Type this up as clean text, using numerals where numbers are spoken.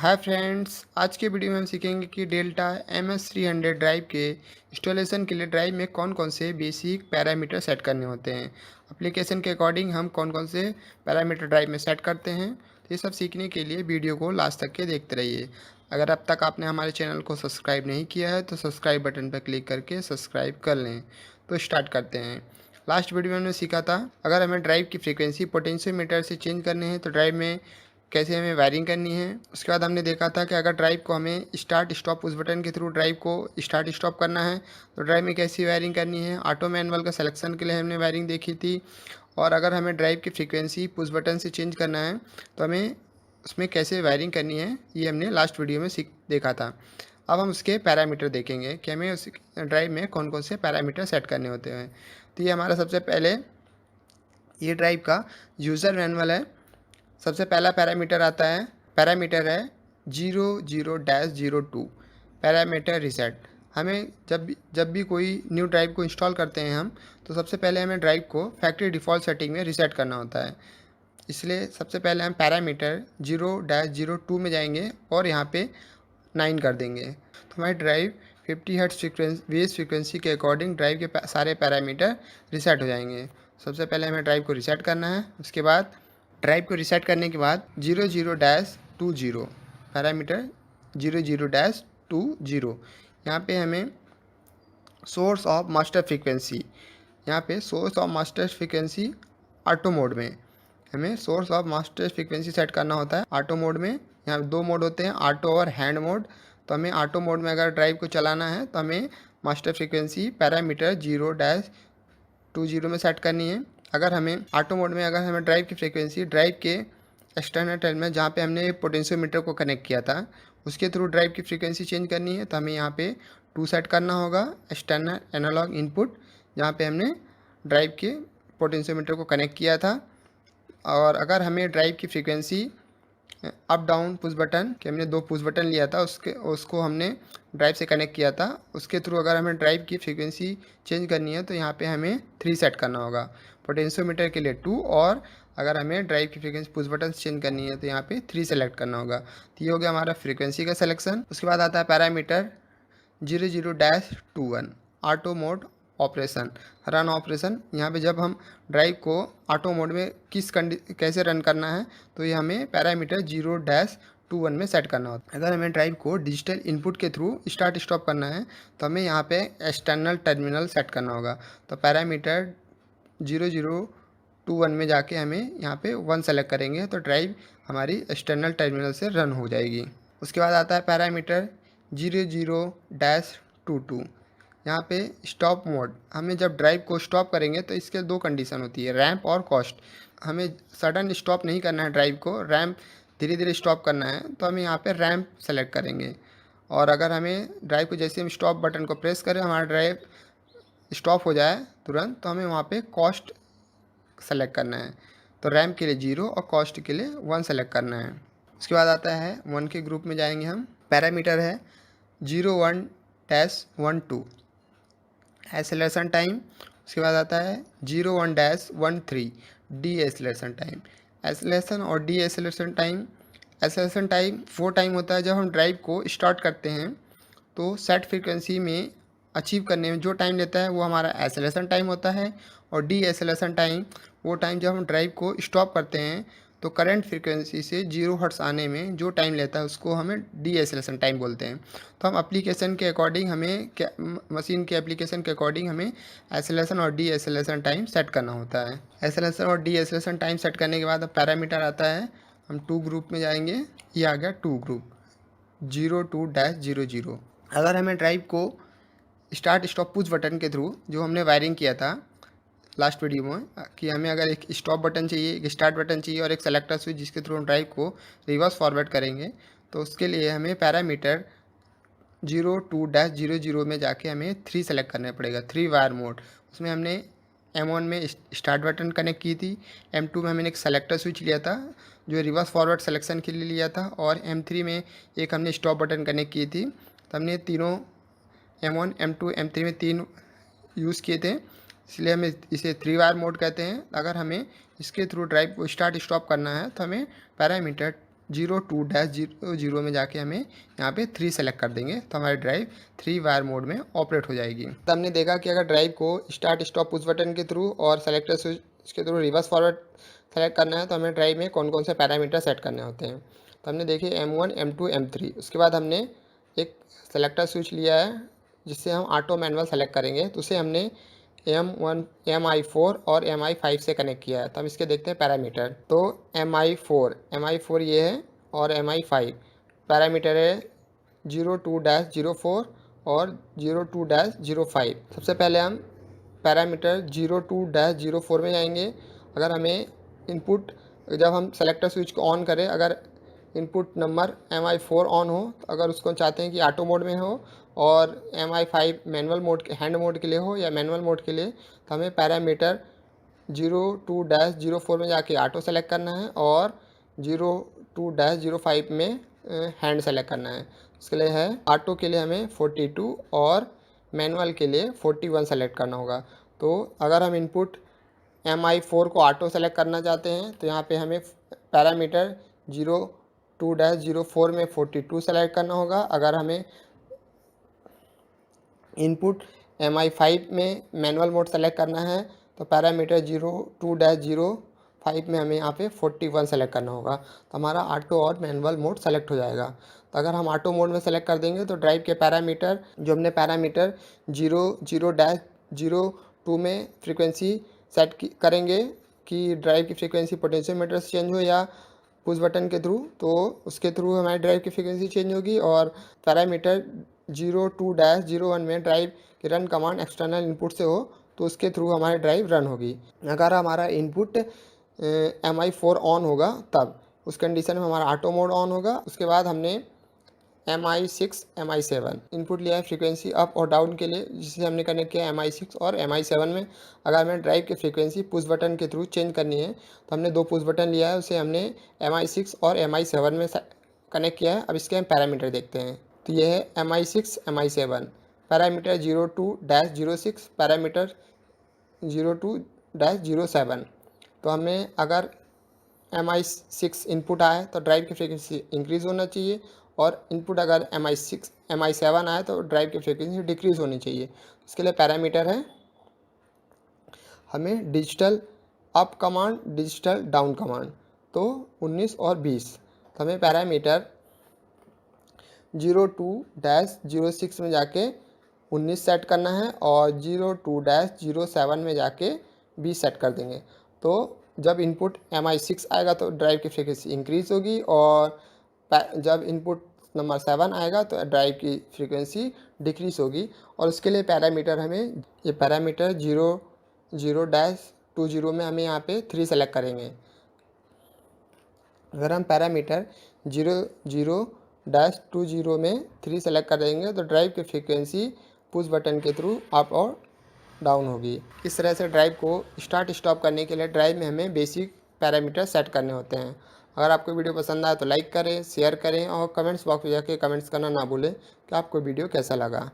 Hi friends, आज के video में हम सीखेंगे कि डेल्टा MS300 ड्राइव के इंस्टॉलेशन के लिए ड्राइव में कौन कौन से बेसिक पैरामीटर सेट करने होते हैं। एप्लीकेशन के अकॉर्डिंग हम कौन कौन से पैरामीटर ड्राइव में सेट करते हैं। तो ये सब सीखने के लिए वीडियो को लास्ट तक के देखते रहिए। अगर अब तक आपने हमारे चैनल को सब्सक्राइब नहीं किया है तो सब्सक्राइब बटन पर क्लिक करके सब्सक्राइब कर लें। तो स्टार्ट करते हैं। लास्ट वीडियो में हमने सीखा था, अगर हमें ड्राइव की फ्रीक्वेंसी पोटेंशियोमीटर से चेंज करनी है तो ड्राइव में कैसे हमें वायरिंग करनी है। उसके बाद हमने देखा था कि अगर ड्राइव को हमें स्टार्ट स्टॉप उस बटन के थ्रू ड्राइव को स्टार्ट स्टॉप करना है तो ड्राइव में कैसी वायरिंग करनी है। ऑटो मैनुअल का सिलेक्शन के लिए हमने वायरिंग देखी थी। और अगर हमें ड्राइव की फ्रीक्वेंसी पुश बटन से चेंज करना है तो हमें उसमें कैसे वायरिंग करनी है, ये हमने लास्ट वीडियो में देखा था। अब हम उसके पैरामीटर देखेंगे कि हमें उस ड्राइव में कौन कौन से पैरामीटर सेट करने होते हैं। तो ये हमारा सबसे पहले ये ड्राइव का यूज़र मैनुअल है। सबसे पहला पैरामीटर आता है, पैरामीटर है 00-02 पैरामीटर रीसेट। हमें जब भी कोई न्यू ड्राइव को इंस्टॉल करते हैं हम, तो सबसे पहले हमें ड्राइव को फैक्ट्री डिफ़ॉल्ट सेटिंग में रीसेट करना होता है। इसलिए सबसे पहले हम पैरामीटर 0-02 में जाएंगे और यहाँ पे 9 कर देंगे तो हमारी ड्राइव 50 हर्ट्ज बेस फ्रीक्वेंसी के अकॉर्डिंग ड्राइव के सारे पैरामीटर रीसेट हो जाएंगे। सबसे पहले हमें ड्राइव को रीसेट करना है। उसके बाद ड्राइव को रीसेट करने के बाद 00-20 पैरामीटर 00-20 यहाँ पे हमें सोर्स ऑफ मास्टर फ्रीक्वेंसी, यहाँ पे source of master frequency auto mode में हमें source of master frequency set करना होता है। ऑटो मोड में यहाँ दो मोड होते हैं, ऑटो और हैंड मोड। तो हमें ऑटो मोड में अगर ड्राइव को चलाना है तो हमें मास्टर फ्रीक्वेंसी पैरामीटर 0-20 में सेट करनी है। अगर हमें ऑटो मोड में अगर हमें ड्राइव की फ्रीक्वेंसी ड्राइव के एक्सटर्नल टर्मिनल जहाँ पे हमने पोटेंशियोमीटर को कनेक्ट किया था उसके थ्रू ड्राइव की फ्रीक्वेंसी चेंज करनी है तो हमें यहाँ पे 2 सेट करना होगा। एक्सटर्नल एनालॉग इनपुट जहाँ पे हमने ड्राइव के पोटेंशियोमीटर को कनेक्ट किया था। और अगर हमें ड्राइव की frequency up down push button कि हमने 2 पुश बटन लिया था उसको हमने ड्राइव से कनेक्ट किया था, उसके थ्रू अगर हमें ड्राइव की फ्रीक्वेंसी चेंज करनी है तो यहाँ पे हमें 3 सेट करना होगा। पोटेंशियोमीटर के लिए 2 और अगर हमें ड्राइव की फ्रीक्वेंसी पुश बटन से चेंज करनी है तो यहाँ पे 3 सेलेक्ट करना होगा। तो ये हो गया हमारा फ्रीक्वेंसी का सिलेक्शन। उसके बाद आता है parameter 00-21 auto mode operation run operation. यहाँ पे जब हम ड्राइव को ऑटो मोड में कैसे रन करना है तो ये हमें पैरामीटर 0-21 में सेट करना होता है। अगर हमें ड्राइव को डिजिटल इनपुट के थ्रू स्टार्ट स्टॉप करना है तो हमें यहाँ पे एक्सटर्नल टर्मिनल सेट करना होगा। तो पैरामीटर 0021 में जाके हमें यहाँ पे 1 सेलेक्ट करेंगे तो ड्राइव हमारी एक्सटर्नल टर्मिनल से रन हो जाएगी। उसके बाद आता है पैरामीटर 00-22 यहाँ पे स्टॉप मोड। हमें जब ड्राइव को स्टॉप करेंगे तो इसके 2 कंडीशन होती है, रैंप और कॉस्ट। हमें सडन स्टॉप नहीं करना है ड्राइव को, रैंप धीरे धीरे स्टॉप करना है तो हमें यहाँ पे रैंप सेलेक्ट करेंगे। और अगर हमें ड्राइव को जैसे हम स्टॉप बटन को प्रेस करें हमारा ड्राइव स्टॉप हो जाए तुरंत तो हमें वहाँ पे कॉस्ट सेलेक्ट करना है। तो रैंप के लिए 0 और कॉस्ट के लिए 1 सेलेक्ट करना है। उसके बाद आता है 1 के ग्रुप में जाएंगे हम। पैरामीटर है 01-12 एक्सेलरेशन टाइम। उसके बाद आता है 01-13 डी एक्सेलरेशन टाइम। एक्सेलरेशन और D acceleration time, acceleration time 4 time होता है जब हम ड्राइव को स्टार्ट करते हैं तो सेट फ्रीक्वेंसी में अचीव करने में जो टाइम लेता है वो हमारा एक्सेलरेशन टाइम होता है। और डी एक्सेलरेशन टाइम वो टाइम जब हम ड्राइव को स्टॉप करते हैं तो करंट फ्रीक्वेंसी से 0 हर्ट्ज आने में जो टाइम लेता है उसको हमें डी एक्सेलरेशन टाइम बोलते हैं। तो हम एप्लीकेशन के अकॉर्डिंग मशीन के एप्लीकेशन के अकॉर्डिंग हमें एक्सेलरेशन और डी एक्सेलरेशन टाइम सेट करना होता है। एक्सेलरेशन और डी एक्सेलरेशन टाइम सेट करने के बाद अब पैरामीटर आता है, हम 2 ग्रुप में जाएंगे। ये आ गया 2 ग्रुप 02-00। अगर हमें ड्राइव को स्टार्ट स्टॉप पुश बटन के थ्रू जो हमने वायरिंग किया था लास्ट वीडियो में कि हमें अगर एक स्टॉप बटन चाहिए, एक स्टार्ट बटन चाहिए और एक सेलेक्टर स्विच जिसके थ्रू हम ड्राइव को रिवर्स फॉरवर्ड करेंगे तो उसके लिए हमें पैरामीटर 02-00 में जाके हमें 3 सेलेक्ट करना पड़ेगा। 3 वायर मोड, उसमें हमने M1 में स्टार्ट बटन कनेक्ट की थी, M2 में हमने एक सेलेक्टर स्विच लिया था जो रिवर्स फॉरवर्ड सिलेक्शन के लिए लिया था, और M3 में एक हमने स्टॉप बटन कनेक्ट की थी। तो हमने तीनों M1, M2, M3 में 3 यूज़ किए थे, इसलिए हमें इसे 3 वायर मोड कहते हैं। अगर हमें इसके थ्रू ड्राइव को स्टार्ट स्टॉप करना है तो हमें पैरामीटर 02-00 में जाके हमें यहाँ पे 3 सेलेक्ट कर देंगे तो हमारी ड्राइव 3 वायर मोड में ऑपरेट हो जाएगी। तो हमने देखा कि अगर ड्राइव को स्टार्ट स्टॉप पुश बटन के थ्रू और सेलेक्टर स्विच के थ्रू रिवर्स फॉरवर्ड सेलेक्ट करना है तो हमें ड्राइव में कौन कौन से पैरामीटर सेट करने होते हैं। तो हमने देखे M1, M2, M3। उसके बाद हमने एक सेलेक्टर स्विच लिया है जिससे हम ऑटो मैनुअल सेलेक्ट करेंगे, तो उसे हमने M1, MI4 और MI5 से कनेक्ट किया है। तो हम इसके देखते हैं पैरामीटर। तो MI4 ये है और MI5 पैरामीटर है 02-04 और 02-05। सबसे पहले हम पैरामीटर 02-04 में जाएंगे। अगर हमें इनपुट, जब हम सेलेक्टर स्विच को ऑन करें, अगर इनपुट नंबर MI4 ऑन हो, तो अगर उसको चाहते हैं कि ऑटो मोड में हो और MI5 मैनुअल मोड के हैंड मोड के लिए हो या मैनुअल मोड के लिए, तो हमें पैरामीटर 02-04 में जाके ऑटो सेलेक्ट करना है और 02-05 में हैंड सेलेक्ट करना है। इसके लिए है ऑटो के लिए हमें 42 और मैनुअल के लिए 41 सेलेक्ट करना होगा। तो अगर हम इनपुट MI4 को ऑटो सेलेक्ट करना चाहते हैं तो यहाँ पे हमें पैरामीटर 02-04 में 42 सेलेक्ट करना होगा। अगर हमें इनपुट MI5 में मैनुअल मोड सेलेक्ट करना है तो पैरामीटर 02-05 में हमें यहाँ पे 41 सेलेक्ट करना होगा। तो हमारा ऑटो और मैनुअल मोड सेलेक्ट हो जाएगा। तो अगर हम ऑटो मोड में सेलेक्ट कर देंगे तो ड्राइव के पैरामीटर, जो हमने पैरामीटर 00-02 में फ्रीक्वेंसी सेट करेंगे कि ड्राइव की फ्रीक्वेंसी पोटेंशियोमीटर से चेंज हो या पुश बटन के थ्रू, तो उसके थ्रू हमारी ड्राइव की फ्रीक्वेंसी चेंज होगी। और पैरामीटर 02-01 में ड्राइव की रन कमांड एक्सटर्नल इनपुट से हो तो उसके थ्रू हमारी ड्राइव रन होगी। अगर हमारा इनपुट MI4 ऑन होगा तब उस कंडीशन में हमारा ऑटो मोड ऑन होगा। उसके बाद हमने MI6, MI7 इनपुट लिया है फ्रीक्वेंसी अप और डाउन के लिए, जिसे हमने कनेक्ट किया MI6 और MI7 में। अगर हमें ड्राइव की फ्रीक्वेंसी पुश बटन के थ्रू चेंज करनी है तो हमने 2 पुश बटन लिया है, उसे हमने MI6 और MI7 में कनेक्ट किया है। अब इसके हम पैरामीटर देखते हैं। तो ये है MI6, MI7 पैरामीटर 02-06, पैरामीटर 02-07। तो हमें अगर MI6 इनपुट आए तो ड्राइव की फ्रीक्वेंसी इंक्रीज़ होना चाहिए और इनपुट अगर MI7 आए तो ड्राइव की फ्रीक्वेंसी डिक्रीज़ होनी चाहिए। इसके लिए पैरामीटर है हमें digital up command, digital down command, तो 19 और 20। तो हमें पैरामीटर 02-06 में जाके 19 सेट करना है और 02-07 में जाके 20 सेट कर देंगे। तो जब इनपुट MI6 आएगा तो ड्राइव की फ्रीक्वेंसी इंक्रीज़ होगी और जब इनपुट नंबर 7 आएगा तो ड्राइव की फ्रीक्वेंसी डिक्रीज़ होगी। और उसके लिए पैरामीटर हमें ये पैरामीटर 00-20 में हमें यहाँ पे 3 सेलेक्ट करेंगे। अगर हम पैरामीटर 00-20 में 3 सेलेक्ट कर देंगे तो ड्राइव की फ्रीक्वेंसी पुश बटन के थ्रू अप और डाउन होगी। इस तरह से ड्राइव को स्टार्ट स्टॉप करने के लिए ड्राइव में हमें बेसिक पैरामीटर सेट करने होते हैं। अगर आपको वीडियो पसंद आए तो लाइक करें, शेयर करें और कमेंट्स बॉक्स में जाके कमेंट्स करना ना भूलें कि आपको वीडियो कैसा लगा।